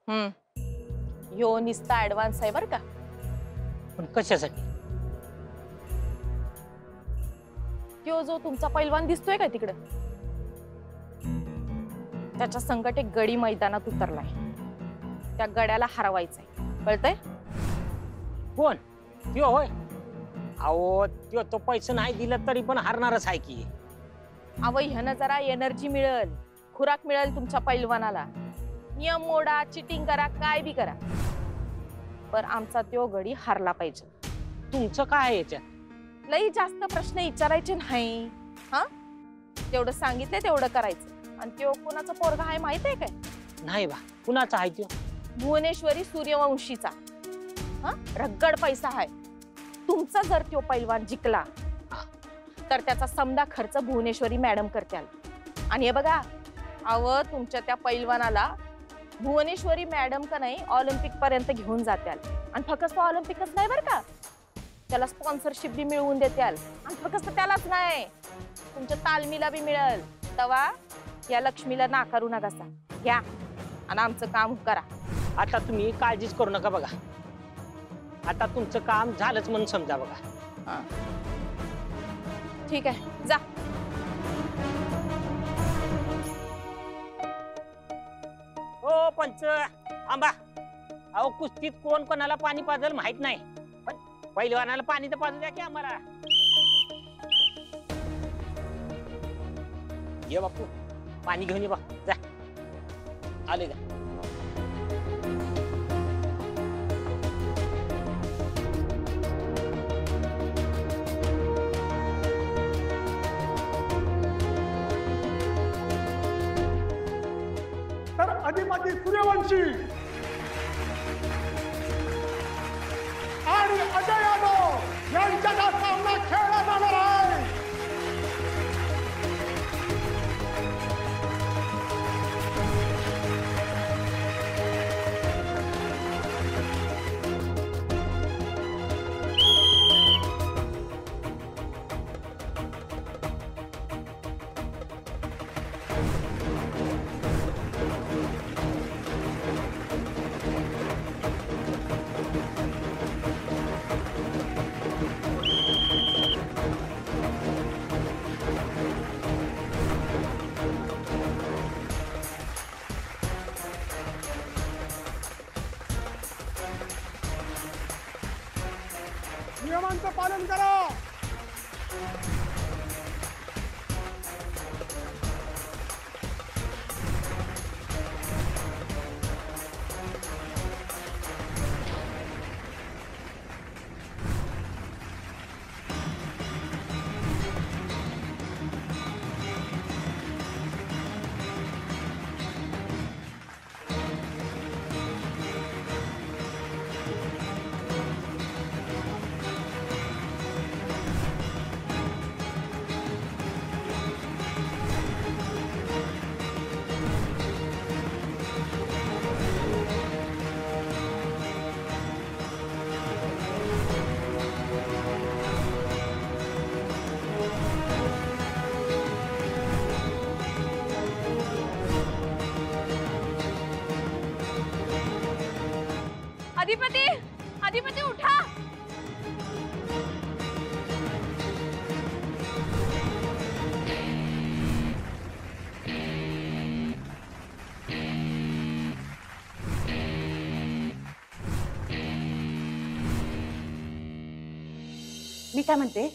यो निस्ता advance आहे बर का. पण कशासाठी? त्यो जो तुमचा पैलवान दिसतोय का तिकडं, त्याच्या संकट एक गडी मैदानात उतरलाय. त्या गड्याला हरवायचंय, कळतंय? कोण? त्यो होय? अहो त्यो तो पैसे नाही दिला तरी पण हारणारच आहे की. अव ह्यानं जरा एनर्जी मिळेल, खुराक मिळेल तुमच्या पैलवानाला. नियम मोडा, चिटिंग करा, काय बी करा, पण आमचा त्यो गडी हारला पाहिजे. तुमचं काय आहे याच्यात? लई जास्त प्रश्न विचारायचे नाही. हा, तेवढं सांगितलंय तेवढं करायचं. आणि त्यो कोणाचा पोरगा आहे माहित आहे काय? नाही बा, कुणाचा आहे त्यो? भुवनेश्वरी सूर्यवंशीचा. हा, रगड पैसा आहे. तुमचा जर त्यो पैलवान जिंकला तर त्याचा समदा खर्च भुवनेश्वरी मॅडम करत्याल. आणि हे बघा, अव तुमच्या त्या पैलवानाला भुवनेश्वरी मॅडम का नाही ऑलिम्पिक पर्यंत घेऊन जात्याल. आणि फक्त ऑलिम्पिकच नाही बर का, त्याला स्पॉन्सरशिप बी मिळवून देत्याल. आणि फक्त त्यालाच नाही, तुमच्या तालमीला बी मिळेल. तवा या लक्ष्मीला नाकारू नकासा घ्या आणि आमचं काम करा. आता तुम्ही काळजीच करू नका बघा. आता तुमचं काम झालंच म्हणून समजा बघा. ठीक आहे, जा. ओ पंच आंबा, अहो कुस्तीत कोण कोणाला पाणी पाजल माहित नाही, पण पहिलवानाला पाणी तर पाजू द्या की आम्हाला. ये बापू, पाणी घेऊन ये बा. जा, आले का? तर अधिपती सूर्यवंशी आणि अजय यादव यांच्यात हा सामना खेळला जाणार आहे. नियमांचं पालन करा. अधिपती, अधिपती उठा. मी काय म्हणते,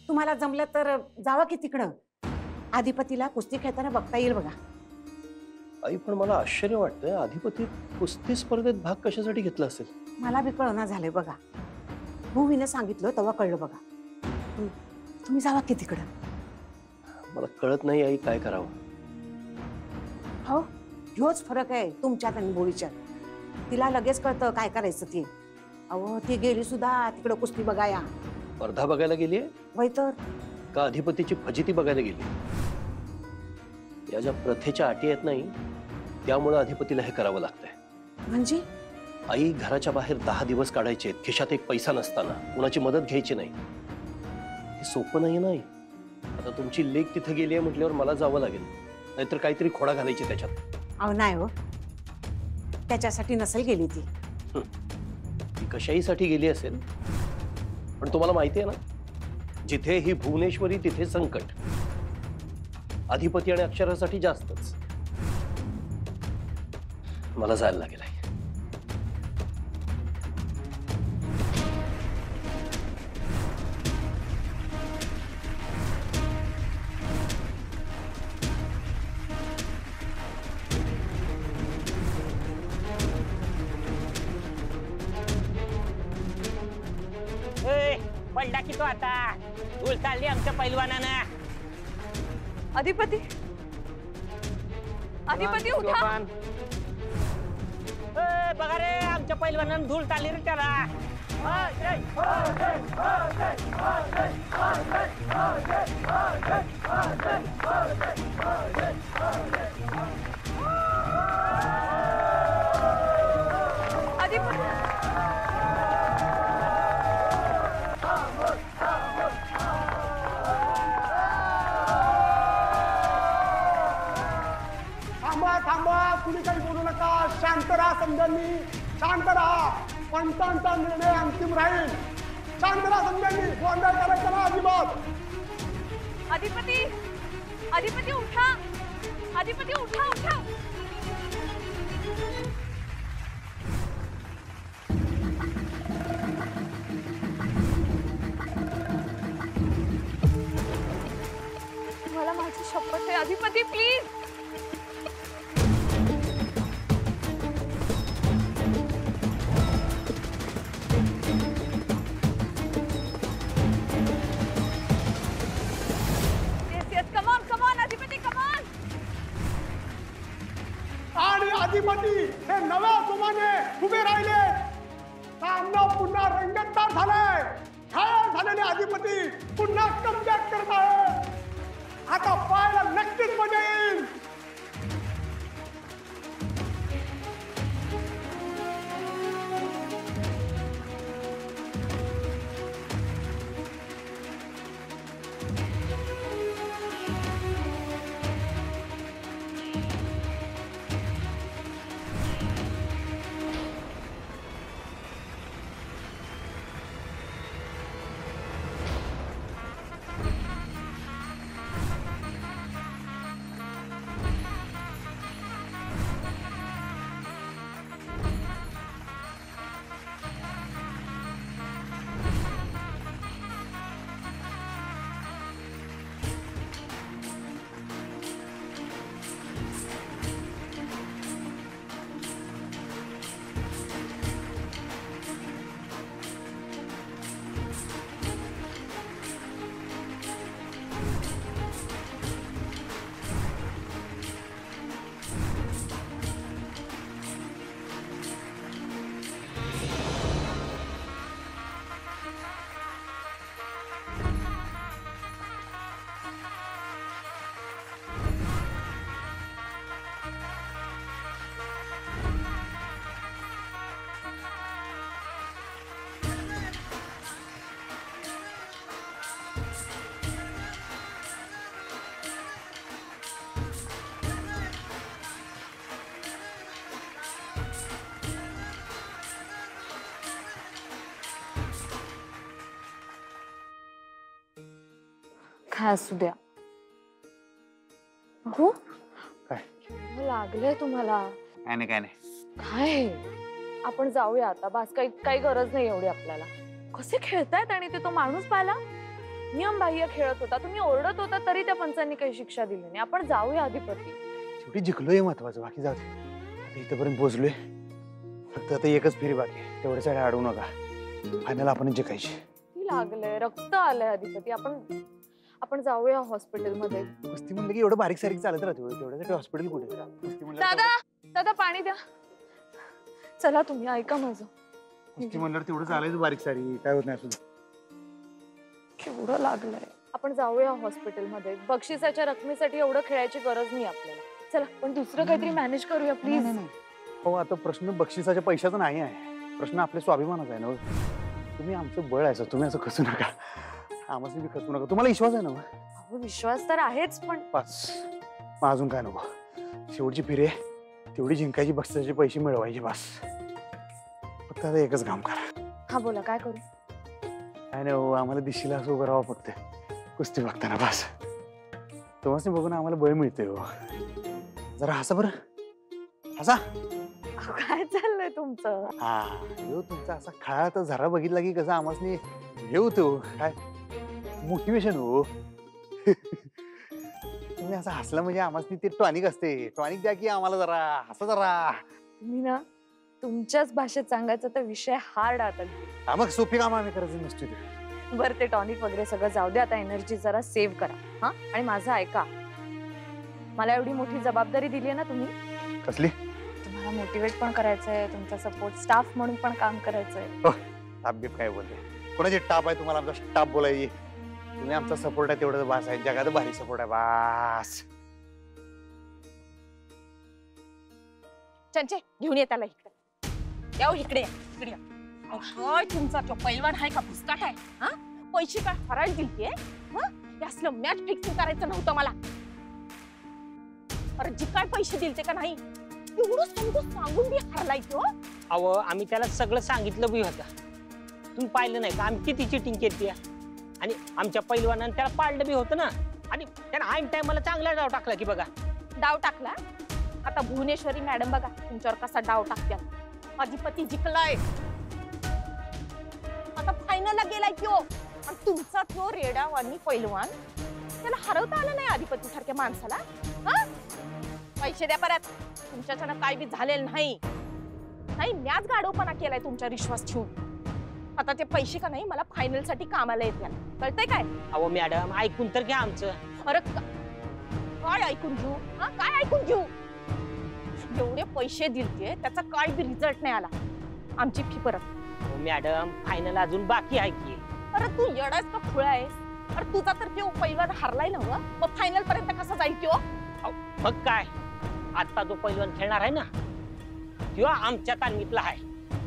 तुम्हाला जमलं तर जावा की तिकडं. अधिपतीला कुस्ती खेळताना बघता येईल बघा. आई, पण मला आश्चर्य वाटतंय, अधिपती कुस्ती स्पर्धेत भाग कशासाठी घेतला असेल? मला बी कळना झालंय बघा. भूमीनं सांगितलं तेव्हा कळलं बघा. तुम्ही जावा की तिकडं. मला कळत नाही आई, काय करावं. हो, ह्योच फरक आहे तुमच्यात आणि भोळीच्यात. तिला लगेच कळतं काय करायचं ते. अहो, ती गेली सुद्धा तिकडं कुस्ती बघाया. स्पर्धा बघायला गेलीये वय तर का अधिपतीची फजिती बघायला गेली? या ज्या प्रथेच्या अटी आहेत नाही, त्यामुळे अधिपतीला हे करावं लागतंय. म्हणजे आई, घराच्या बाहेर 10 दिवस काढायचे, खिशात एक पैसा नसताना कुणाची मदत घ्यायची नाही. हे सोपं नाही नाही. आता तुमची लेक तिथे गेली आहे म्हटल्यावर मला जावं लागेल, नाहीतर काहीतरी खोडा घालायची त्याच्यात. अहो नाही हो, त्याच्यासाठी नसेल गेली ती. ती कशाहीसाठी गेली असेल, पण तुम्हाला माहिती आहे ना, जिथे ही भुवनेश्वरी तिथे संकट. अधिपती आणि अक्षरासाठी जास्तच. मला जायला लागेल आहे. ए, पडला की तो आता. धूळ चालली आमच्या पैलवानानं. अधिपती, अधिपती उठा. ए, बघा रे, आमच्या पैलवानानं धूळ चालली रे त्याला. अधिपती, थांबा थांबा, कुणी काही बोलू नका. शांत राहा समजांनी, शांत राहा. पंचांचा निर्णय अंतिम राहील. शांत राहा समजांनी, गोंधळ करायचा ना अजिबात. अधिपती, अधिपती उठा. अधिपती उठा, उठा. मला माझी शपथ आहे अधिपती, प्लीज. आणि अधिपती हे नव्या जोमाने उभे राहिले. सामना पुन्हा रंगतदार झालाय. घायल झालेले अधिपती पुन्हा कमबॅक करत आहे. आता पाहायला नक्कीच मजा येईल. काय असू द्या. हो काय? लागलंय तुम्हाला? काय नाही काय नाही. काय? आपण जाऊया आता. बास, काही गरज नाही एवढी आपल्याला. कसे खेळतायत आणि ते तो माणूस पाहिला, नियमबाह्य खेळत होता. तुम्ही ओरडत होता तरी त्या पंचांनी काही शिक्षा दिली नाही. आपण जाऊया अधिपती. शेवटी जिंकलोय महत्वाचं, बाकी जाऊ दे. इथपर्यंत पोहोचलोय. फक्त आता एकच फेरी बाकी आहे. तेवढ्यासाठी अडवू नका. फायनल आपण जिंकायची. लागलंय, रक्त आलंय अधिपती. आपण जाऊया हॉस्पिटलमध्ये. कुस्ती म्हणलं की एवढं बारीक सारीक चालत राहतो. तेवढ्यासाठी हॉस्पिटल कुठे? कुस्ती म्हणलं दादा पाणी द्या. चला तुम्ही, ऐका माझं. कुस्ती म्हणल्यावर तेवढं चालायचं बारीक सारी, काय होत नाही. असू केवढं लागलंय. आपण जाऊया हॉस्पिटलमध्ये. बक्षिसाच्या रकमेसाठी एवढं खेळायची गरज नाही आपल्याला. चला, पण दुसरं काहीतरी मॅनेज करूया प्लीज. हो, आता प्रश्न बक्षिसाच्या पैशाचा नाही आहे. प्रश्न आपल्या स्वाभिमानाचा आहे ना. तुम्ही आमचं बळ आहे, तुम्ही असं खचू नका. आम्हाला बी खचू नका. तुम्हाला विश्वास आहे ना? विश्वास तर आहेच, पण बस, मग अजून काय नको. शेवटची फेरी आहे. तेवढी जिंकायची बक्षिसाचे पैसे मिळवायचे बस. फक्त आता एकच काम करा. हा बोला, काय करू? काय नाही हो, आम्हाला दिशेला असं उभं राहावं फक्त कुस्ती बघताना बस. तुम्हाला बघून आम्हाला बळ मिळते हो. जरा हसा बरं, हसा. काय चाललंय तुमचं? हा हो, तुमचा असा खळा तर जरा बघितला की कसं आम्हाला हे होतो काय मोटिवेशन हो. तुम्ही असं हसला म्हणजे आम्हाला ते टॉनिक असते. टॉनिक द्या की आम्हाला जरा हसा जरा. तुम्ही ना तुमच्याच भाषेत सांगायचं तर विषय हार्ड आता. हा, मग सोपी काम आम्ही करायचं नसतो ते. बरं ते टॉनिक वगैरे सगळं जाऊ दे, आता एनर्जी जरा सेव्ह करा. हा, आणि माझं ऐका, मला एवढी मोठी जबाबदारी दिली आहे ना तुम्ही, कसली? तुम्हाला मोटिवेट पण करायचंय, तुमचा सपोर्ट स्टाफ म्हणून पण काम करायचंय. टाप बीप काय बोलते? कोणाची टाप आहे तुम्हाला आमचा स्टाफ बोलायची? तुम्ही आमचा सपोर्ट आहे तेवढं बास आहे. जगात भारी सपोर्ट आहे बास. चंचे घेऊन ये त्याला इकडे. याव इकडे या, इकडे या. अहो, काय तुमचा तो पैलवान आहे का भुसकाट आहे? हा, पैसे काय हरायला दिलते? हे असलं मॅच फिक्सिंग करायचं नव्हतं मला. अरे जी काय पैसे दिलते का नाही एवढं समजून सांगून बी हरलाय तो. अहो आम्ही त्याला सगळं सांगितलं बी होतं. तुम्ही पाहिलं नाही का आम्ही किती चिटिंग केली आणि आमच्या पैलवानानं त्याला पाडलं बी होतं ना. आणि त्यानं आईन टाइमला चांगला डाव टाकला की बघा. डाव टाकला? आता भुवनेश्वरी मॅडम बघा तुमच्यावर कसा डाव टाकत्या. अधिपती जिंकलाय, आता फायनलला गेलाय तो. आणि तुमचा तो रेडावानी पैलवान, त्याला हरवता आलं नाही अधिपती सारख्या माणसाला. हा, पैसे द्या परत. तुमच्याच्यानं काय बी झालेलं नाही. नाही, म्याच गाडोपणा केलाय तुमच्या विश्वास ठेवून. आता ते पैसे का नाही मला फायनल साठी कामाला येतील, कळतंय काय? अहो मॅडम ऐकून तर घ्या आमचं. अरे काय ऐकून घेऊ? हा, काय ऐकून घेऊ? एवढे पैसे दिलते त्याचा काय बी रिझल्ट नाही आला. आमची फी परत. हो मॅडम, फायनल अजून बाकी आहे की. अरे तू येडायस का खुळा आहेस? अरे तुझा तर तो पैलवान हरलाय ना, मग फायनल पर्यंत कसा जाईल तो? मग काय, आता जो पैलवान खेळणार आहे ना तो आमच्या तालमीतला आहे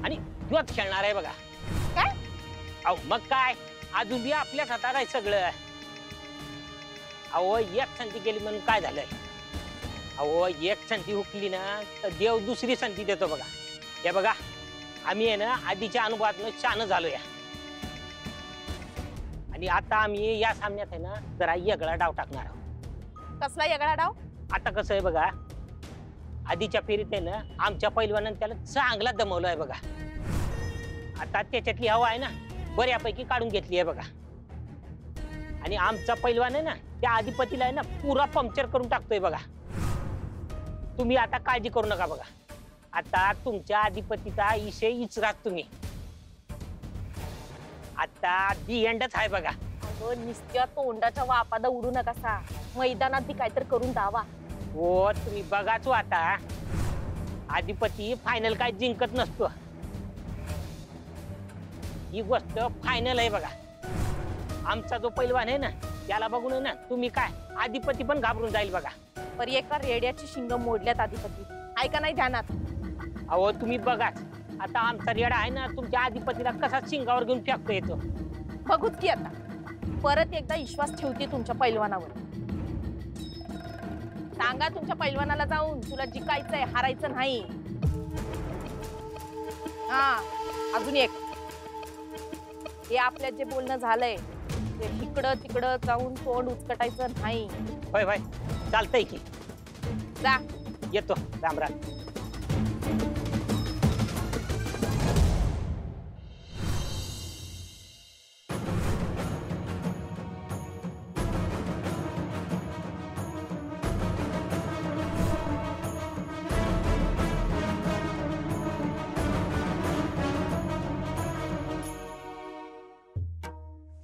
आणि तोच खेळणार आहे बघा. काय? अहो मग काय, अजून बी आपल्याच हातात आहे सगळं. अहो एक संधी गेली म्हणून काय झालंय? अहो एक संधी हुकली ना तर देव दुसरी संधी देतो बघा. हे बघा, आम्ही आहे ना आधीच्या अनुभवातनं शान झालोय आणि आता आम्ही या सामन्यात आहे ना जरा वेगळा डाव टाकणार आहोत. कसला वेगळा डाव? आता कसं आहे बघा, आधीच्या फेरीत आहे ना आमच्या पैलवानानं त्याला चांगला दमवलं आहे बघा. आता त्याच्यातली हवा आहे ना बऱ्यापैकी काढून घेतली आहे बघा. आणि आमचा पैलवान आहे ना त्या अधिपतीला आहे ना पुरा पंक्चर करून टाकतोय बघा. तुम्ही आता काळजी करू नका बघा. आता तुमच्या अधिपतीचा विषय इचरात तुम्ही. आता दी एंडच आहे बघा. अगं निस्त्या तोंडाच्या वापादा उडू नकासा. मैदानात बी काहीतरी करून दावा. हो तुम्ही बघाच आता, अधिपती फायनल काय जिंकत नसतो. ही गोष्ट फायनल आहे बघा. आमचा जो पैलवान आहे ना त्याला बघून आहे ना तुम्ही काय अधिपती पण घाबरून जाईल बघा. पर एका रेड्याची शिंग मोडल्यात अधिपती. ऐका नाही ध्यानात. अहो तुम्ही बघाच आता आमचा रेडा आहे ना तुमच्या अधिपतीला कसा शिंगावर घेऊन फेकतो येतो. बघूच की आता परत एकदा विश्वास ठेवते तुमच्या पैलवानावर. सांगा तुमच्या पैलवानाला जाऊन तुला जिंकायचंय, हारायचं नाही. हा, अजून एक, हे आपल्यात जे बोलणं झालंय ते इकडं तिकडं जाऊन तोंड उचकटायचं नाही. होय होय चालतंय की. जा. येतो. राम राम.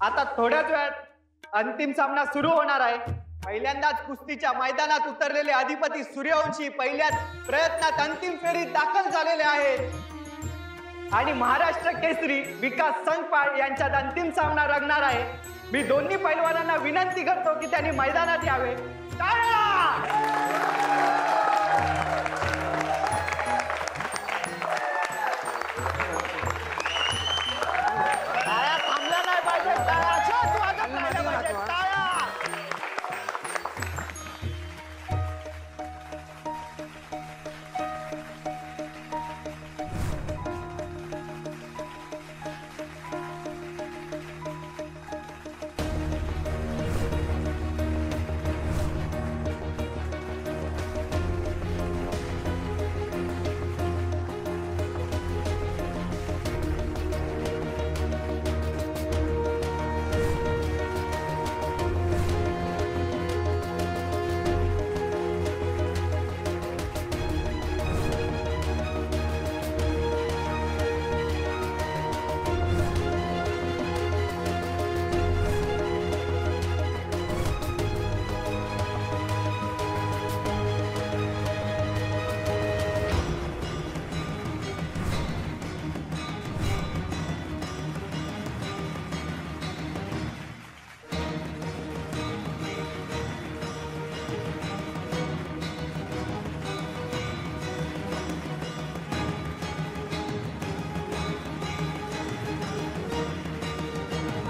आता थोड्याच वेळात अंतिम सामना सुरू होणार आहे. पहिल्यांदाच कुस्तीच्या मैदानात उतरलेले अधिपती सूर्यवंशी पहिल्याच प्रयत्नात अंतिम फेरीत दाखल झालेले आहेत आणि महाराष्ट्र केसरी विकास संगपाळ यांच्यात अंतिम सामना रंगणार आहे. मी दोन्ही पैलवानांना विनंती करतो की त्यांनी मैदानात यावे.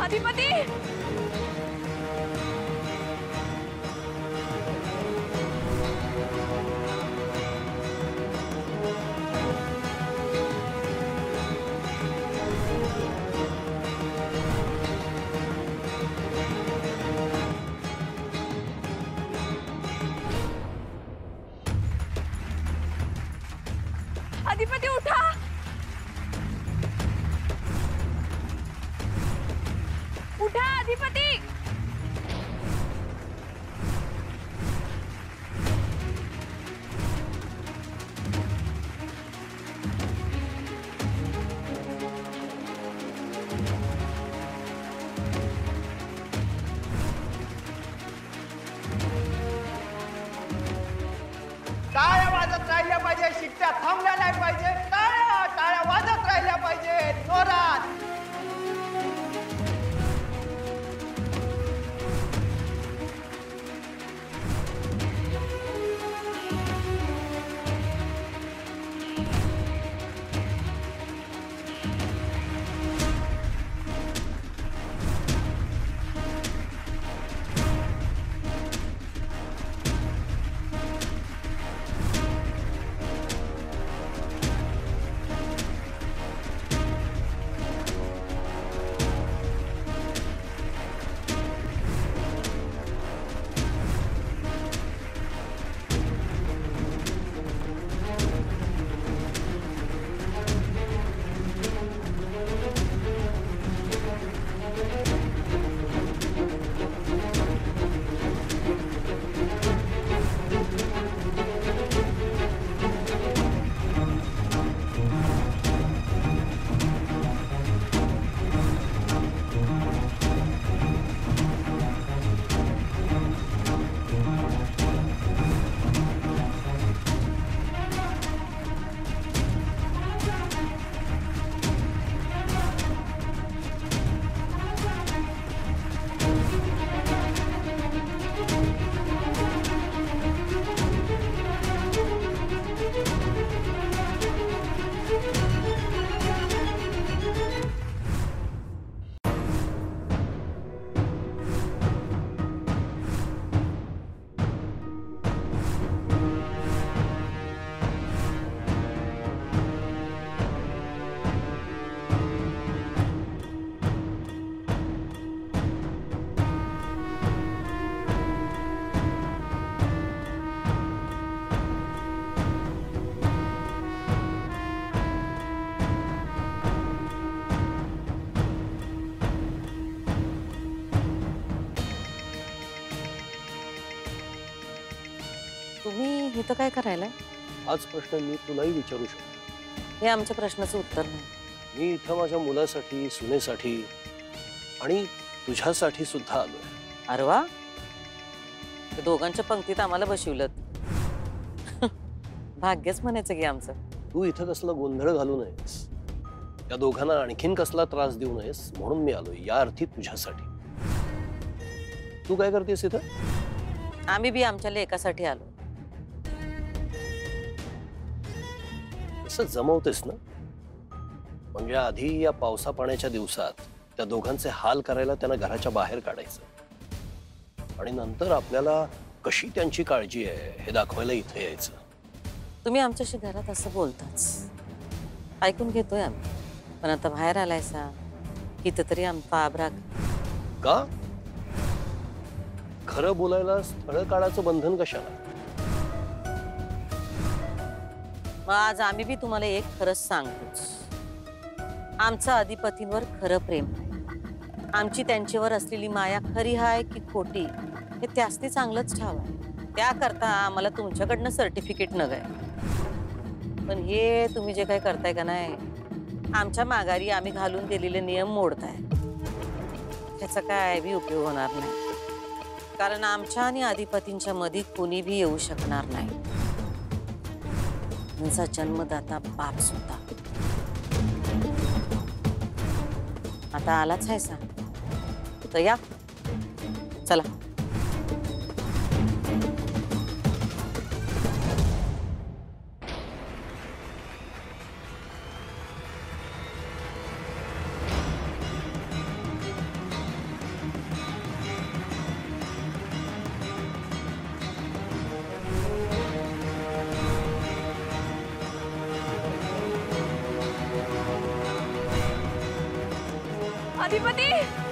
अधिपती अधिपती उठा उठा अधिपती टाळ्या वाजत राहिल्या पाहिजे, शिट्ट्या थांबल्या नाही पाहिजे, टाळ्या टाळ्या वाजत राहिल्या पाहिजे जोरात. तुम्ही इथं काय करायला? हाच प्रश्न मी तुलाही विचारू शकतो. हे आमच्या प्रश्नाचं उत्तर नाही. मी इथं माझ्या मुलासाठी, सुनेसाठी आणि तुझ्यासाठी सुद्धा आलोय. अरे वा, ते दोघांच्या पंक्तीत आम्हाला बसवलं. भाग्यच म्हणायचं की आमचं. तू इथं कसला गोंधळ घालू नयेस, त्या दोघांना आणखीन कसला त्रास देऊ नयेस म्हणून मी आलोय, या अर्थी तुझ्यासाठी. तू काय करतेस इथं? आम्ही बी आमच्या लेकासाठी आलो. असं जमवतेस ना, म्हणजे आधी या पावसा पाण्याच्या दिवसात त्या दोघांचे हाल करायला त्यांना घराच्या बाहेर काढायचं आणि नंतर आपल्याला कशी त्यांची काळजी आहे हे दाखवायला इथे यायचं. तुम्ही आमच्याशी घरात असं बोलताच, ऐकून घेतोय आम्ही, पण आता बाहेर आलायसा इथं तरी आमचा आब्राग का? खरं बोलायला स्थळ काळाचं बंधन कशाला? मग आज आम्ही बी तुम्हाला एक खरंच सांगतोच, आमचं अधिपतींवर खरं प्रेम आहे. आमची त्यांच्यावर असलेली माया खरी हाय की खोटी हे त्यासनी चांगलंच ठावाय. त्याकरता आम्हाला तुमच्याकडनं सर्टिफिकेट नग आहे. पण हे तुम्ही जे काही करताय का नाही, आमच्या माघारी आम्ही घालून दिलेले नियम मोडताय. त्याचा काय बी उपयोग होणार नाही, कारण आमच्या आणि अधिपतींच्या मध्ये कोणी बी येऊ शकणार नाही. त्यांचा जन्मदाता बाप सुद्धा. आता आलाच आहे सा तर या, चला. अधिपती